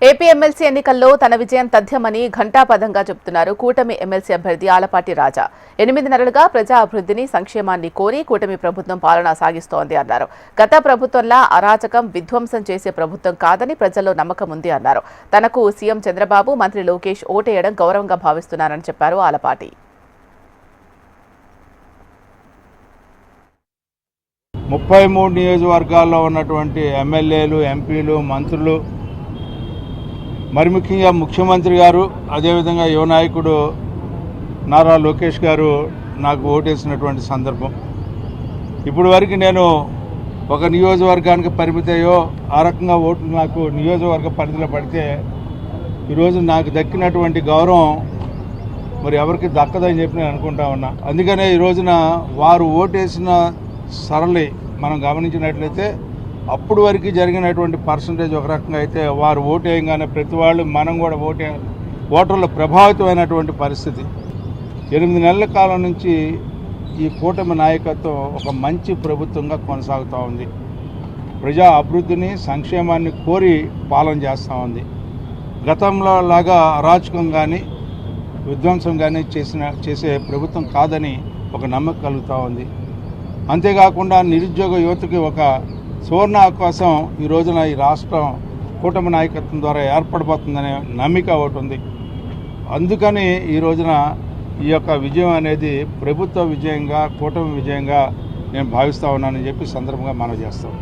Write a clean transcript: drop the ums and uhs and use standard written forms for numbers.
AP MLC ఎన్నికల్లో తన విజయం తథ్యమని ఘంటాపథంగా చెబుతున్నారు కూటమి ఎమ్మెల్సీ అభ్యర్థి ఆలపాటి రాజా. 8 నెలలుగా ప్రజా అభివృద్ధిని, సంక్షేమాన్ని కోరి కూటమి ప్రభుత్వం పాలన సాగిస్తోంది అన్నారు. గత ప్రభుత్వంలా అరాచకం, విధ్వంసం చేసే ప్రభుత్వం కాదని ప్రజల్లో నమ్మకం ఉంది అన్నారు. తనకు సీఎం చంద్రబాబు, మంత్రి లోకేష్ ఓటేయడం గౌరవంగా భావిస్తున్నారని చెప్పారు ఆలపాటి. 33 నియోజకవర్గాల్లో ఉన్నటువంటి ఎమ్మెల్యేలు, ఎంపీలు, మంత్రులు, మరి ముఖ్యంగా ముఖ్యమంత్రి గారు, అదేవిధంగా యువ నాయకుడు నారా లోకేష్ గారు నాకు ఓటేసినటువంటి సందర్భం. ఇప్పుడు వరకు నేను ఒక నియోజకవర్గానికి పరిమితయ్యో ఆ రకంగా ఓట్లు నాకు నియోజకవర్గ పరిధిలో పడితే ఈరోజు నాకు దక్కినటువంటి గౌరవం మరి ఎవరికి దక్కదని చెప్పి నేను అనుకుంటా ఉన్నా. అందుకనే ఈ రోజున వారు ఓటేసిన సరళి మనం గమనించినట్లయితే అప్పుడు వరకు జరిగినటువంటి పర్సంటేజ్ ఒక రకంగా అయితే వారు ఓటేయంగానే ప్రతి వాళ్ళు మనం కూడా ఓటర్లు ప్రభావితమైనటువంటి పరిస్థితి. 8 నెలల కాలం నుంచి ఈ కూటమి నాయకత్వం ఒక మంచి ప్రభుత్వంగా కొనసాగుతూ ఉంది. ప్రజా అభివృద్ధిని, సంక్షేమాన్ని కోరి పాలన చేస్తూ ఉంది. గతంలో లాగా అరాచకం కానీ విధ్వంసం కానీ చేసే ప్రభుత్వం కాదని ఒక నమ్మకం కలుగుతూ ఉంది. అంతేకాకుండా నిరుద్యోగ యువతకి ఒక సువర్ణ అవకాశం ఈ రోజున ఈ రాష్ట్రం కూటమి నాయకత్వం ద్వారా ఏర్పడబోతుందనే నమ్మిక ఒకటి ఉంది. అందుకని ఈ రోజున ఈ యొక్క విజయం అనేది ప్రభుత్వ విజయంగా, కూటమి విజయంగా నేను భావిస్తూ ఉన్నానని చెప్పి సందర్భంగా మనవి చేస్తాం.